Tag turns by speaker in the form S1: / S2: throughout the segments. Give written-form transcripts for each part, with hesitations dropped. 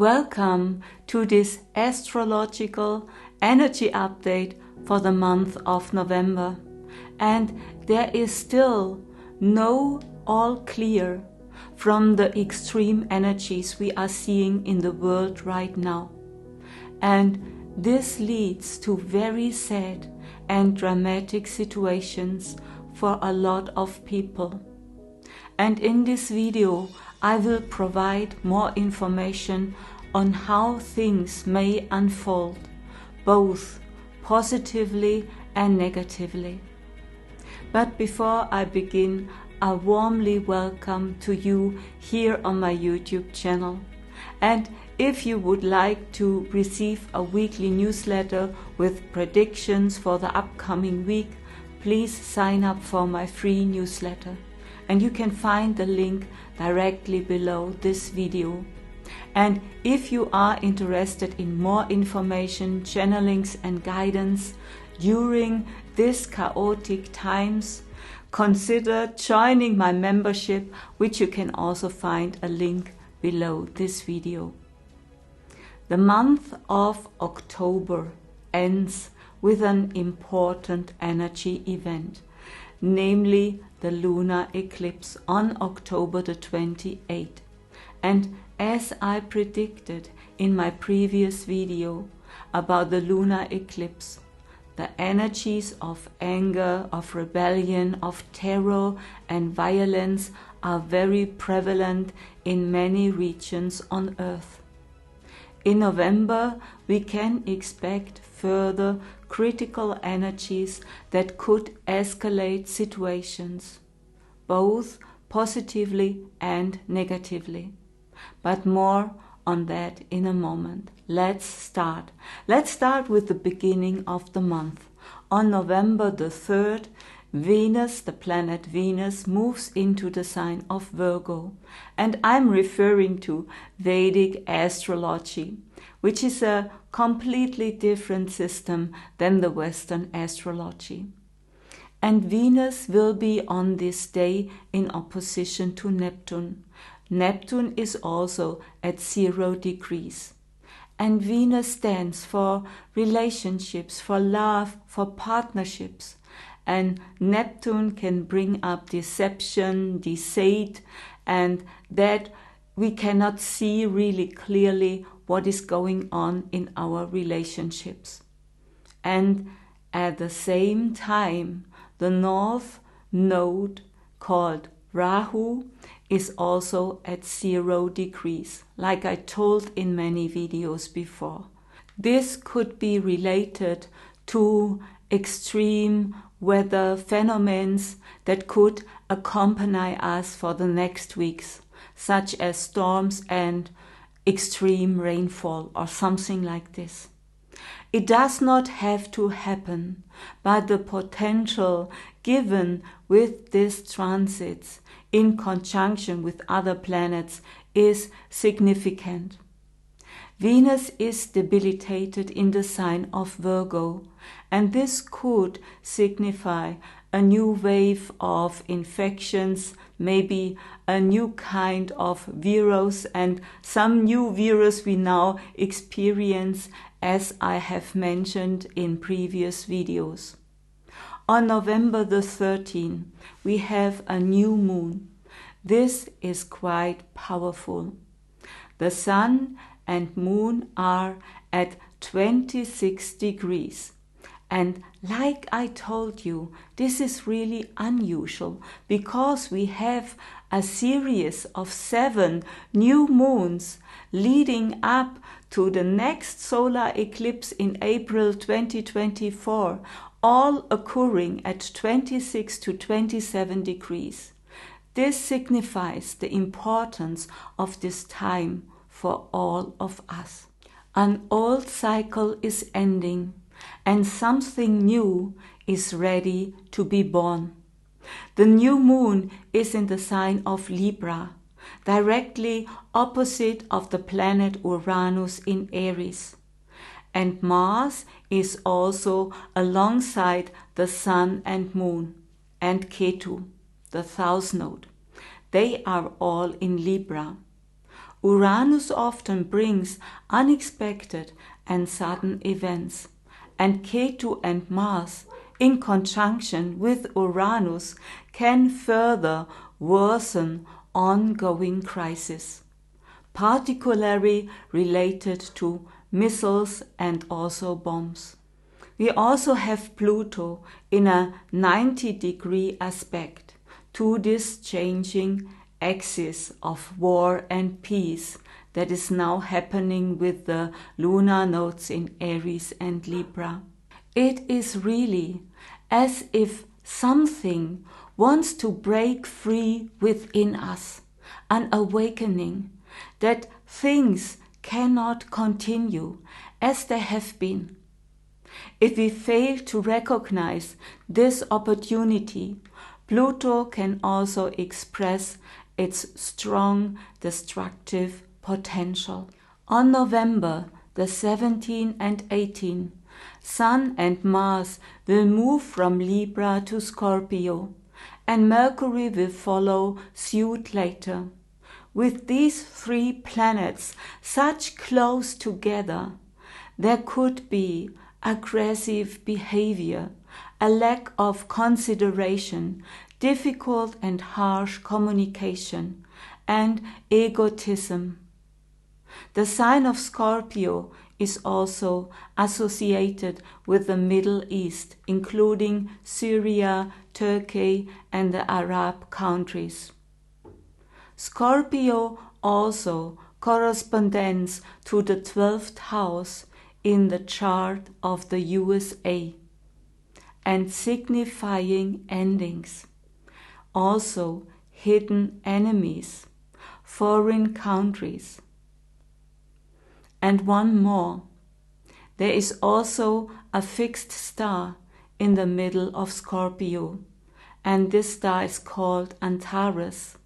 S1: Welcome to this astrological energy update for the month of November. And there is still no all clear from the extreme energies we are seeing in the world right now. And this leads to very sad and dramatic situations for a lot of people. And in this video, I will provide more information on how things may unfold, both positively and negatively. But before I begin, a warmly welcome to you here on my YouTube channel. And if you would like to receive a weekly newsletter with predictions for the upcoming week, please sign up for my free newsletter. And you can find the link directly below this video. And if you are interested in more information, channelings and guidance during these chaotic times, consider joining my membership, which you can also find a link below this video. The month of October ends with an important energy event, namely the lunar eclipse on October the 28th. And as I predicted in my previous video about the lunar eclipse, the energies of anger, of rebellion, of terror and violence are very prevalent in many regions on Earth. In November, we can expect further critical energies that could escalate situations, both positively and negatively. But more on that in a moment. Let's start. Let's start with the beginning of the month. On November the 3rd, Venus, the planet Venus, moves into the sign of Virgo. And I'm referring to Vedic astrology, which is a completely different system than the Western astrology. And Venus will be on this day in opposition to Neptune. Neptune is also at 0 degrees. And Venus stands for relationships, for love, for partnerships. And Neptune can bring up deception, deceit, and that we cannot see really clearly what is going on in our relationships. And at the same time, the North Node, called Rahu, is also at 0 degrees, like I told in many videos before. This could be related to extreme weather phenomena that could accompany us for the next weeks, such as storms and extreme rainfall or something like this. It does not have to happen, but the potential given with these transits in conjunction with other planets is significant. Venus is debilitated in the sign of Virgo, and this could signify a new wave of infections, maybe a new kind of virus, and some new virus we now experience, as I have mentioned in previous videos. On November the 13th, we have a new moon. This is quite powerful. The sun and moon are at 26 degrees. And like I told you, this is really unusual because we have a series of 7 new moons leading up to the next solar eclipse in April 2024, all occurring at 26 to 27 degrees. This signifies the importance of this time for all of us. An old cycle is ending, and something new is ready to be born. The new moon is in the sign of Libra, directly opposite of the planet Uranus in Aries. And Mars is also alongside the Sun and Moon, and Ketu, the South Node. They are all in Libra. Uranus often brings unexpected and sudden events, and Ketu and Mars in conjunction with Uranus can further worsen ongoing crises, particularly related to missiles and also bombs. We also have Pluto in a 90-degree aspect to this changing axis of war and peace that is now happening with the lunar nodes in Aries and Libra. It is really as if something wants to break free within us, an awakening that things cannot continue as they have been. If we fail to recognize this opportunity, Pluto can also express its strong destructive potential. On November the 17th and 18th, Sun and Mars will move from Libra to Scorpio, and Mercury will follow suit later. With these three planets such close together, there could be aggressive behavior, a lack of consideration, difficult and harsh communication, and egotism. The sign of Scorpio is also associated with the Middle East, including Syria, Turkey, and the Arab countries. Scorpio also corresponds to the 12th house in the chart of the USA and signifying endings, also hidden enemies, foreign countries. And one more, there is also a fixed star in the middle of Scorpio, and this star is called Antares.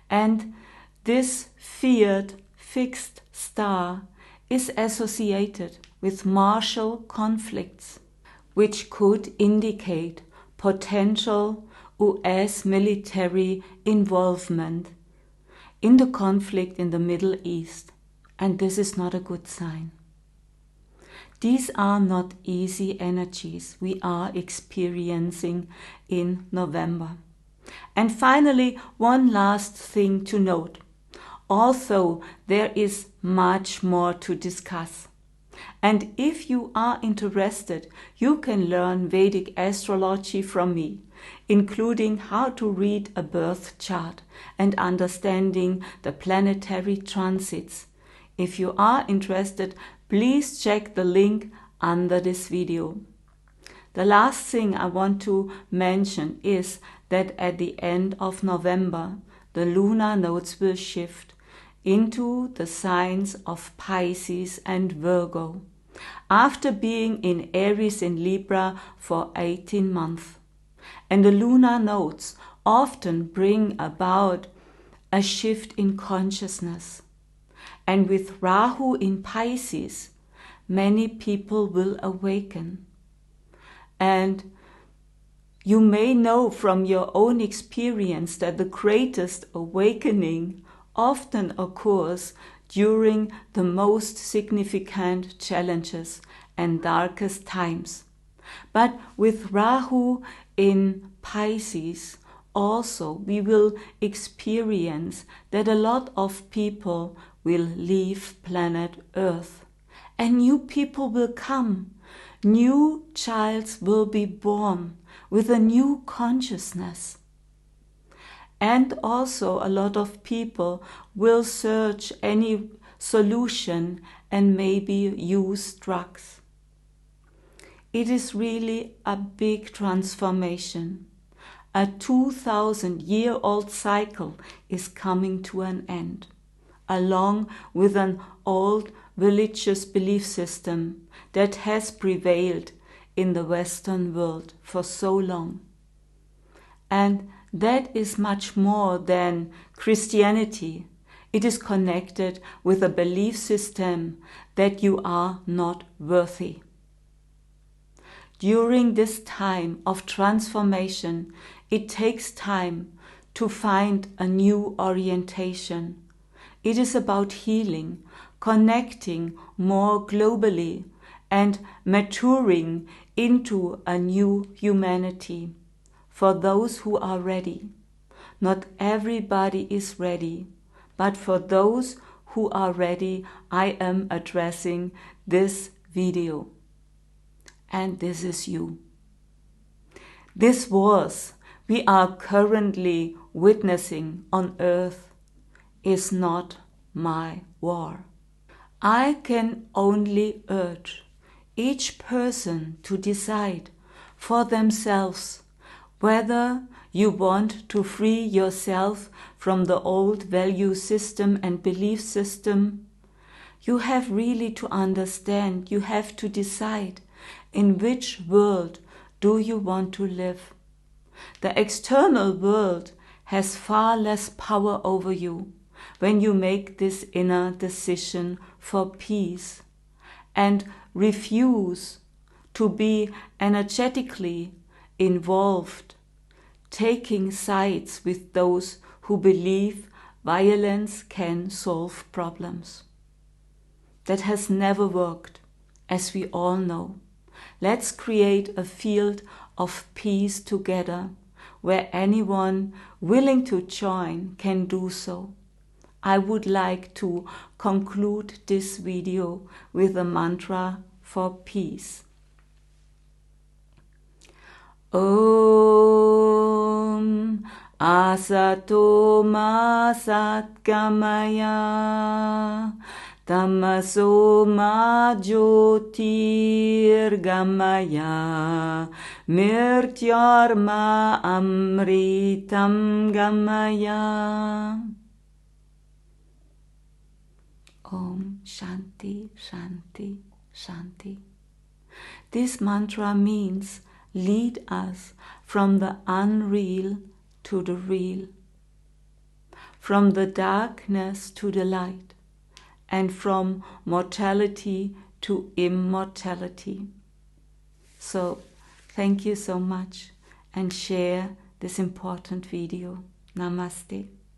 S1: And this feared fixed star is associated with martial conflicts, which could indicate potential US military involvement in the conflict in the Middle East, and this is not a good sign. These are not easy energies we are experiencing in November. And finally, one last thing to note. Although there is much more to discuss, and if you are interested, you can learn Vedic astrology from me, including how to read a birth chart and understanding the planetary transits. If you are interested, please check the link under this video. The last thing I want to mention is that at the end of November, the lunar nodes will shift into the signs of Pisces and Virgo, after being in Aries and Libra for 18 months. And the lunar nodes often bring about a shift in consciousness. And with Rahu in Pisces, many people will awaken. And you may know from your own experience that the greatest awakening often occurs during the most significant challenges and darkest times. But with Rahu in Pisces, also we will experience that a lot of people will leave planet Earth, and new people will come. New childs will be born with a new consciousness. And also a lot of people will search any solution and maybe use drugs. It is really a big transformation. A 2000-year-old cycle is coming to an end, along with an old religious belief system that has prevailed in the Western world for so long. And that is much more than Christianity. It is connected with a belief system that you are not worthy. During this time of transformation, it takes time to find a new orientation It is about healing, connecting more globally, and maturing into a new humanity for those who are ready. Not everybody is ready, but for those who are ready, I am addressing this video. And this is you. This wars we are currently witnessing on earth is not my war. I can only urge each person to decide for themselves whether you want to free yourself from the old value system and belief system. You have really to understand, you have to decide in which world do you want to live. The external world has far less power over you when you make this inner decision for peace and refuse to be energetically involved, taking sides with those who believe violence can solve problems. That has never worked, as we all know. Let's create a field of peace together, where anyone willing to join can do so. I would like to conclude this video with a mantra for peace. Om Asato Ma Satgamaya Tamaso Ma Jyotirgamaya Mrityarma Amritam Gamaya. Om Shanti, Shanti, Shanti. This mantra means lead us from the unreal to the real, from the darkness to the light, and from mortality to immortality. So, thank you so much and share this important video. Namaste.